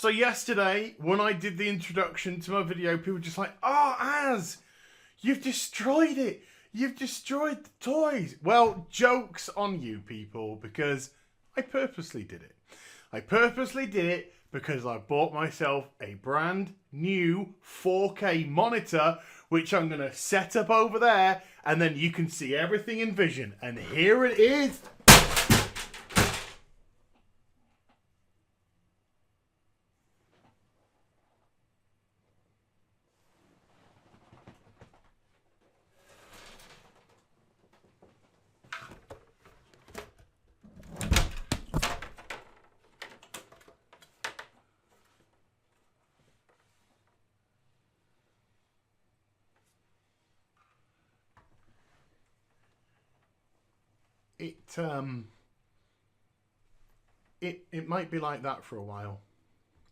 So yesterday, when I did the introduction to my video, people were just like, "Oh, Az, you've destroyed it. You've destroyed the toys." Well, joke's on you people, because I purposely did it. I purposely did it because I bought myself a brand new 4K monitor, which I'm going to set up over there, and then you can see everything in vision. And here it is. It might be like that for a while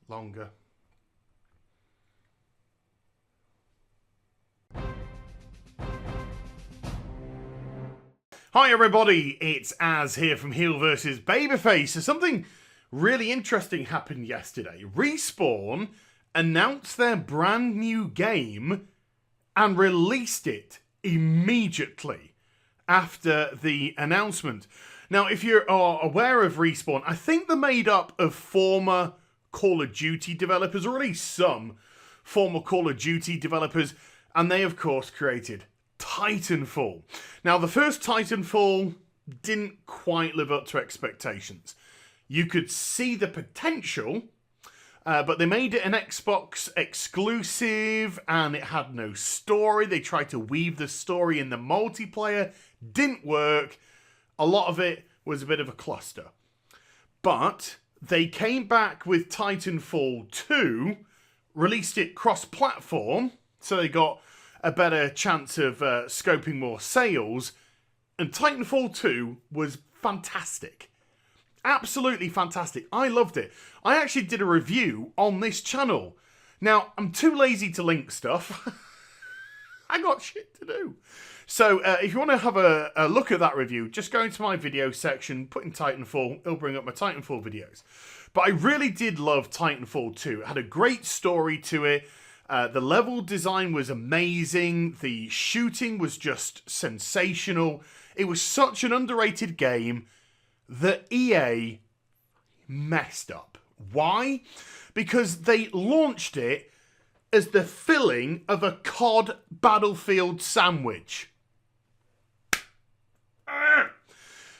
longer. Hi everybody, it's Az here from HeelvsBabyface. So something really interesting happened yesterday. Respawn announced their brand new game and released it immediately after the announcement. Now, if you're aware of Respawn, I think they're made up of former Call of Duty developers, or at least some former Call of Duty developers, and they, of course, created Titanfall. Now, the first Titanfall didn't quite live up to expectations. You could see the potential, but they made it an Xbox exclusive, and it had no story. They tried to weave the story in the multiplayer. Didn't work. A lot of it was a bit of a cluster. But they came back with Titanfall 2, released it cross-platform, so they got a better chance of scoping more sales, and Titanfall 2 was fantastic. Absolutely fantastic. I loved it. I actually did a review on this channel. Now, I'm too lazy to link stuff. I got shit to do. So, if you want to have a look at that review, just go into my video section, put in Titanfall, it'll bring up my Titanfall videos. But I really did love Titanfall 2. It had a great story to it. The level design was amazing. The shooting was just sensational. It was such an underrated game that EA messed up. Why? Because they launched it as the filling of a COD Battlefield sandwich.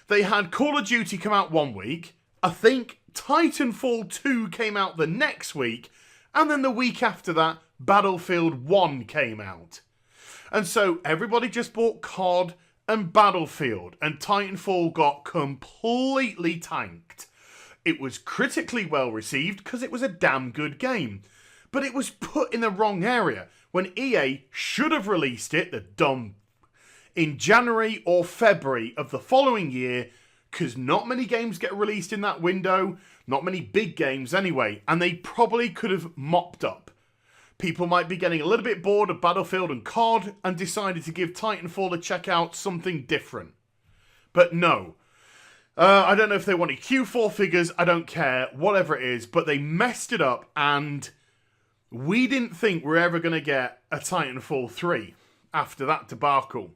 They had Call of Duty come out one week. I think Titanfall 2 came out the next week. And then the week after that, Battlefield 1 came out. And so everybody just bought COD and Battlefield. And Titanfall got completely tanked. It was critically well received because it was a damn good game. But it was put in the wrong area when EA should have released it, the dumb, in January or February of the following year, because not many games get released in that window, not many big games anyway, and they probably could have mopped up. People might be getting a little bit bored of Battlefield and COD and decided to give Titanfall a check out, something different. But no. I don't know if they wanted Q4 figures, I don't care, whatever it is, but they messed it up, and we didn't think we're ever going to get a Titanfall 3 after that debacle.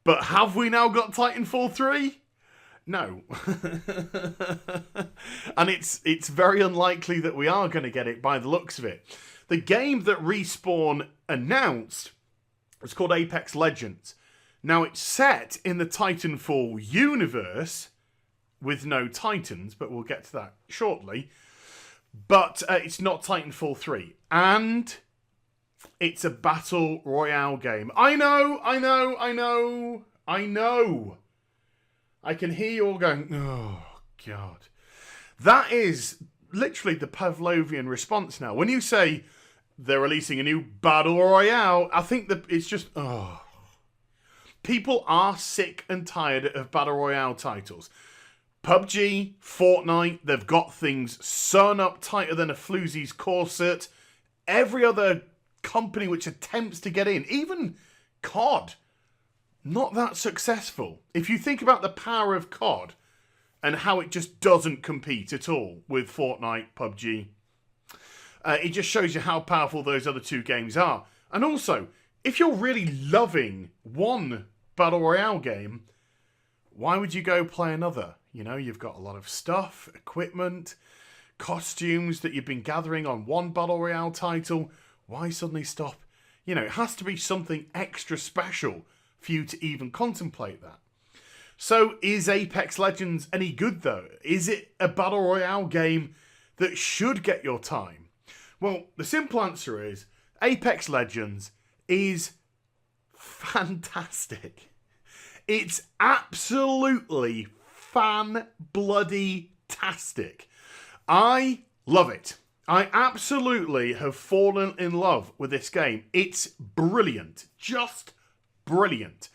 But have we now got Titanfall 3? No. And it's very unlikely that we are going to get it by the looks of it. The game that Respawn announced was called Apex Legends. Now, it's set in the Titanfall universe with no Titans, but we'll get to that shortly. But it's not Titanfall 3. And it's a Battle Royale game. I know. I can hear you all going, oh, God. That is literally the Pavlovian response now. When you say they're releasing a new Battle Royale, I think that it's just, oh. People are sick and tired of Battle Royale titles. PUBG, Fortnite, they've got things sewn up tighter than a floozy's corset. Every other company which attempts to get in, even COD, not that successful. If you think about the power of COD, and how it just doesn't compete at all with Fortnite, PUBG. It just shows you how powerful those other two games are. And also, if you're really loving one Battle Royale game, why would you go play another? You know, you've got a lot of stuff, equipment, costumes that you've been gathering on one Battle Royale title. Why suddenly stop? You know, it has to be something extra special for you to even contemplate that. So, is Apex Legends any good, though? Is it a Battle Royale game that should get your time? Well, the simple answer is Apex Legends is fantastic. It's absolutely fan-bloody-tastic. I love it. I absolutely have fallen in love with this game. It's brilliant. Just brilliant.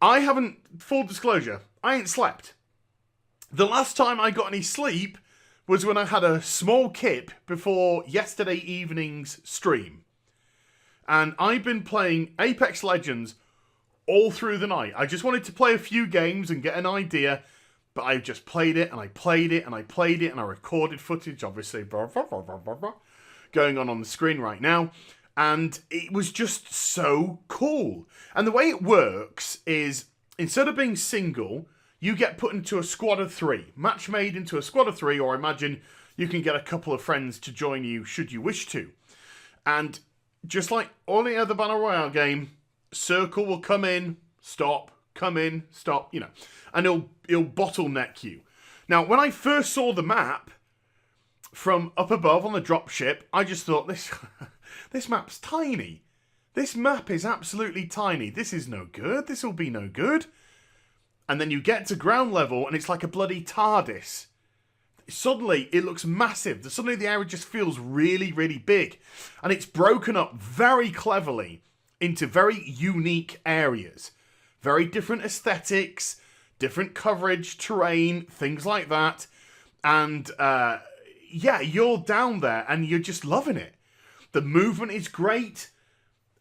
I haven't, full disclosure, I ain't slept. The last time I got any sleep was when I had a small kip before yesterday evening's stream. And I've been playing Apex Legends all through the night. I just wanted to play a few games and get an idea, but I just played it and I played it and I played it and I recorded footage, obviously, going on the screen right now. And it was just so cool. And the way it works is, instead of being single, you get put into a squad of 3. Match made into a squad of 3, or imagine you can get a couple of friends to join you should you wish to. And just like any other Battle Royale game, circle will come in, stop, you know. And it'll bottleneck you. Now, when I first saw the map from up above on the dropship, I just thought, this map's tiny. This map is absolutely tiny. This is no good. This will be no good. And then you get to ground level and it's like a bloody TARDIS. Suddenly, it looks massive. Suddenly, the area just feels really, really big. And it's broken up very cleverly into very unique areas. Very different aesthetics, different coverage, terrain, things like that. And, yeah, you're down there and you're just loving it. The movement is great.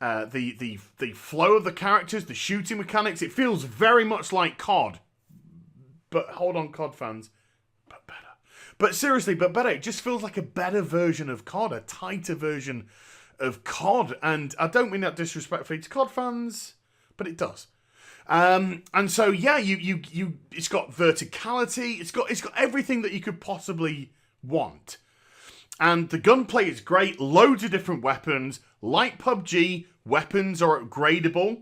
The flow of the characters, the shooting mechanics, it feels very much like COD. But hold on, COD fans. But better. But seriously, but better. It just feels like a better version of COD, a tighter version of COD. And I don't mean that disrespectfully to COD fans, but it does. And so yeah, it's got verticality, it's got everything that you could possibly want. And the gunplay is great, loads of different weapons. Like PUBG, weapons are upgradable.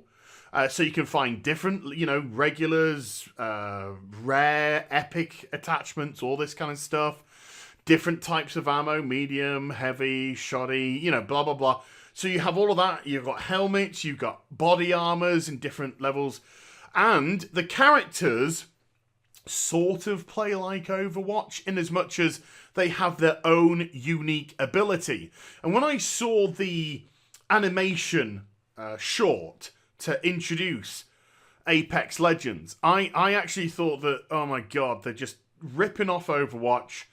So you can find different, you know, regulars, rare, epic attachments, all this kind of stuff. Different types of ammo, medium, heavy, shoddy, you know, blah, blah, blah. So you have all of that. You've got helmets, you've got body armors in different levels. And the characters sort of play like Overwatch in as much as they have their own unique ability. And when I saw the animation short to introduce Apex Legends, I actually thought that, oh my god, they're just ripping off Overwatch,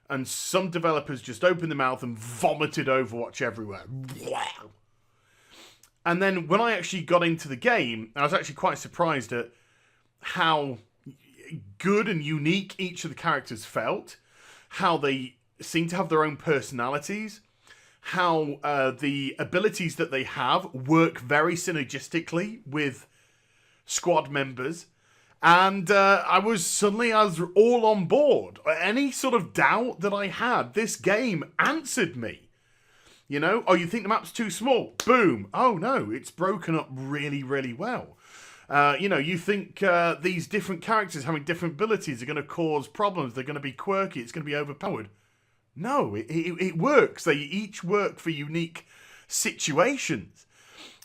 and some developers just opened their mouth and vomited Overwatch everywhere. Wow. And then when I actually got into the game, I was actually quite surprised at how good and unique each of the characters felt, how they seem to have their own personalities, how the abilities that they have work very synergistically with squad members. And I was all on board. Any sort of doubt that I had, this game answered me. You know, oh, you think the map's too small? Boom. Oh, no, it's broken up really, really well. You know, you think these different characters having different abilities are going to cause problems. They're going to be quirky. It's going to be overpowered. No, it works. They each work for unique situations.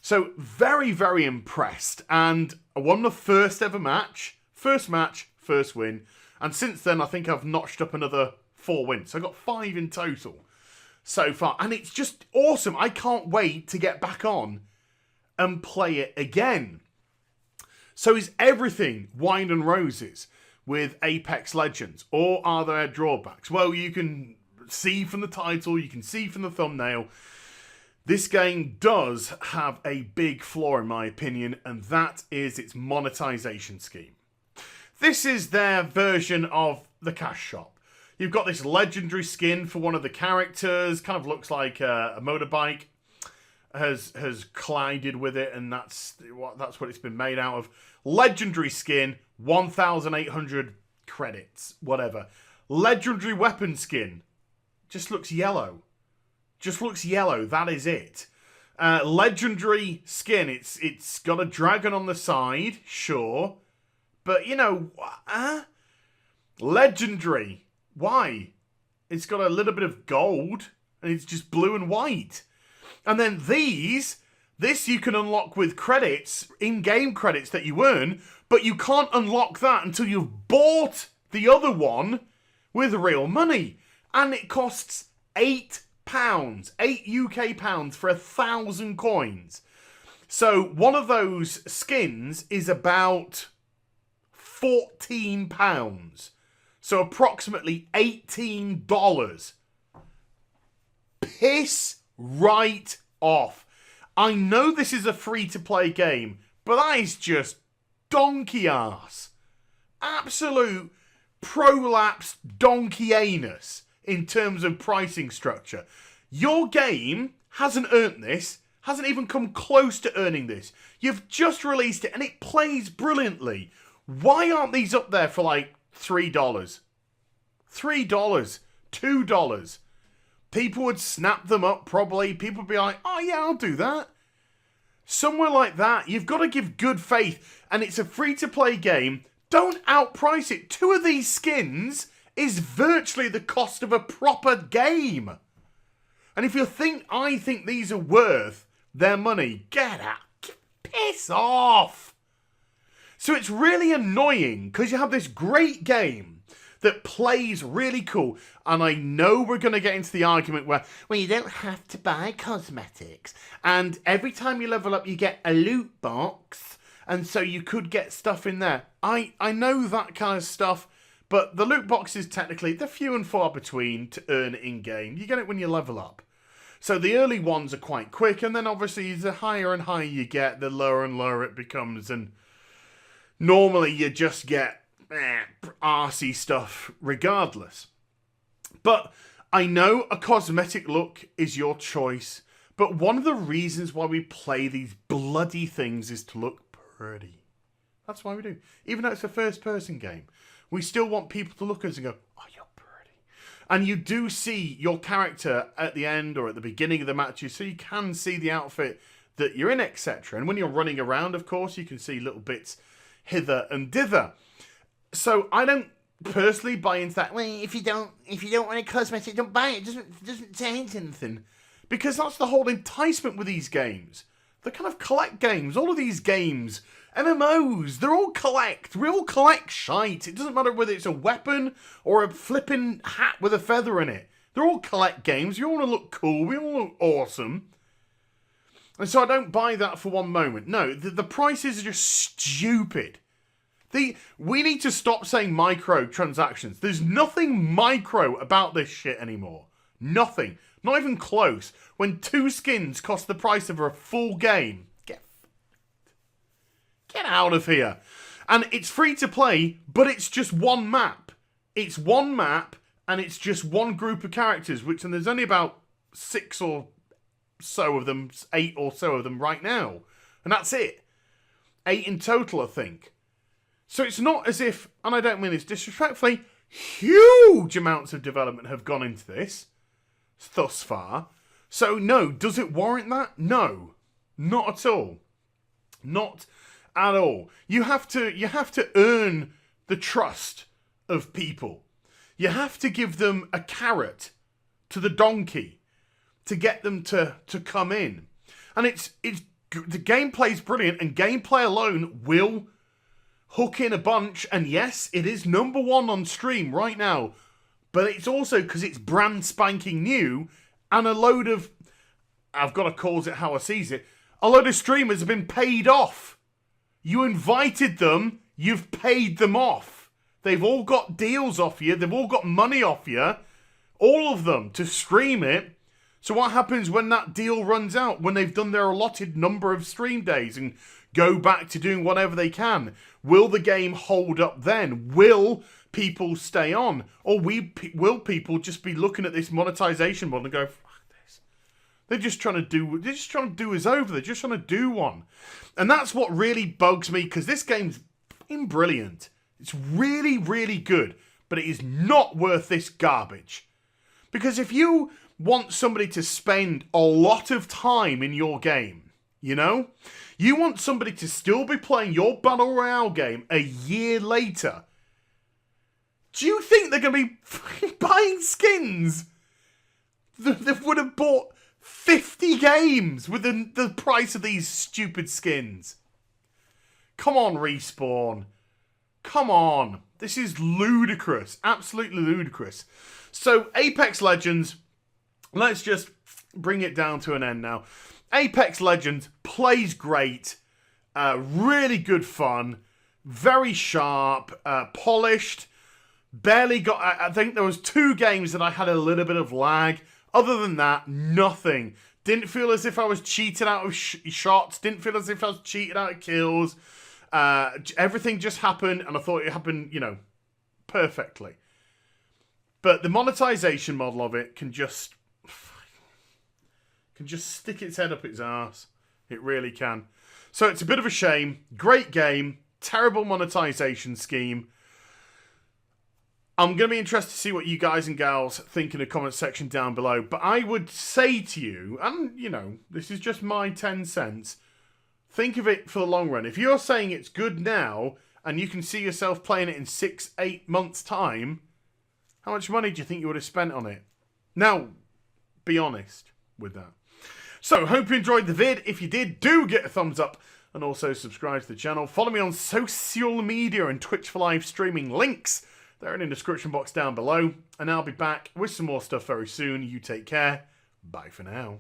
So, very, very impressed. And I won the first ever match. First match, first win. And since then, I think I've notched up another 4 wins. So I got 5 in total so far. And it's just awesome. I can't wait to get back on and play it again. So is everything wine and roses with Apex Legends? Or are there drawbacks? Well, you can see from the title, you can see from the thumbnail, this game does have a big flaw in my opinion, and that is its monetization scheme. This is their version of the cash shop. You've got this legendary skin for one of the characters, kind of looks like a motorbike, has collided with it, and that's what it's been made out of. Legendary skin, 1,800 credits, whatever. Legendary weapon skin, just looks yellow. Just looks yellow, that is it. Legendary skin, it's got a dragon on the side, sure. But, you know, legendary. Why? It's got a little bit of gold, and it's just blue and white. And then this you can unlock with credits, in-game credits that you earn, but you can't unlock that until you've bought the other one with real money. And it costs £8, 8 UK pounds for 1,000 coins. So one of those skins is about £14. So approximately $18. Piss right off. I know this is a free-to-play game, but that is just donkey arse. Absolute prolapse donkey anus in terms of pricing structure. Your game hasn't earned this, hasn't even come close to earning this. You've just released it and it plays brilliantly. Why aren't these up there for like $3? $3, $2. People would snap them up probably. People would be like, oh yeah, I'll do that. Somewhere like that, you've got to give good faith. And it's a free-to-play game. Don't outprice it. 2 of these skins is virtually the cost of a proper game. And if you think I think these are worth their money, get out. Piss off. So it's really annoying because you have this great game that plays really cool. And I know we're going to get into the argument where, well, you don't have to buy cosmetics. And every time you level up, you get a loot box. And so you could get stuff in there. I know that kind of stuff. But the loot boxes, technically, they're few and far between to earn in-game. You get it when you level up. So the early ones are quite quick. And then obviously the higher and higher you get, the lower and lower it becomes. And normally you just get arsey stuff regardless. But I know a cosmetic look is your choice, but one of the reasons why we play these bloody things is to look pretty. That's why we do. Even though it's a first person game, we still want people to look at us and go, oh, you're pretty. And you do see your character at the end or at the beginning of the matches, so you can see the outfit that you're in, etc. And when you're running around, of course, you can see little bits hither and dither. So I don't personally buy into that. Well, if you don't want a cosmetic, don't buy it. It doesn't change anything, because that's the whole enticement with these games. They're kind of collect games. All of these games, MMOs, they're all collect. We all collect shite. It doesn't matter whether it's a weapon or a flipping hat with a feather in it. They're all collect games. You all want to look cool. We all look awesome. And so I don't buy that for one moment. No, the prices are just stupid. We need to stop saying microtransactions. There's nothing micro about this shit anymore. Nothing. Not even close. When 2 skins cost the price of a full game, get out of here. And it's free to play, but it's just one map. It's one map, and it's just one group of characters, and there's only about 6 or so of them, 8 or so of them right now. And that's it. 8 in total, I think. So it's not as if, and I don't mean this disrespectfully, huge amounts of development have gone into this thus far. So no, does it warrant that? No, not at all. Not at all. You have to earn the trust of people. You have to give them a carrot to the donkey to get them to come in. And it's the gameplay's brilliant, and gameplay alone will hook in a bunch. And yes, it is number 1 on stream right now, but it's also because it's brand spanking new, and a load of, I've got to call it how I sees it, a load of streamers have been paid off. You invited them, you've paid them off. They've all got deals off you, they've all got money off you, all of them, to stream it. So what happens when that deal runs out, when they've done their allotted number of stream days and go back to doing whatever they can? Will the game hold up then? Will people stay on? Or will people just be looking at this monetization model and go, fuck this? They're just trying to do us over. They're just trying to do one. And that's what really bugs me, because this game's brilliant. It's really, really good, but it is not worth this garbage. Because if you want somebody to spend a lot of time in your game, you know? You want somebody to still be playing your Battle Royale game a year later. Do you think they're going to be buying skins that would have bought 50 games with the price of these stupid skins? Come on, Respawn. Come on. This is ludicrous. Absolutely ludicrous. So, Apex Legends, let's just bring it down to an end now. Apex Legends plays great. Really good fun. Very sharp. Polished. Barely got... I think there was 2 games that I had a little bit of lag. Other than that, nothing. Didn't feel as if I was cheated out of shots. Didn't feel as if I was cheated out of kills. Everything just happened, and I thought it happened, you know, perfectly. But the monetization model of it can just stick its head up its arse. It really can. So it's a bit of a shame. Great game. Terrible monetization scheme. I'm going to be interested to see what you guys and gals think in the comment section down below. But I would say to you, and, you know, this is just my 10 cents, think of it for the long run. If you're saying it's good now, and you can see yourself playing it in 6-8 months' time, how much money do you think you would have spent on it? Now, be honest with that. So, hope you enjoyed the vid. If you did, do get a thumbs up and also subscribe to the channel. Follow me on social media and Twitch for live streaming. Links, they're in the description box down below. And I'll be back with some more stuff very soon. You take care. Bye for now.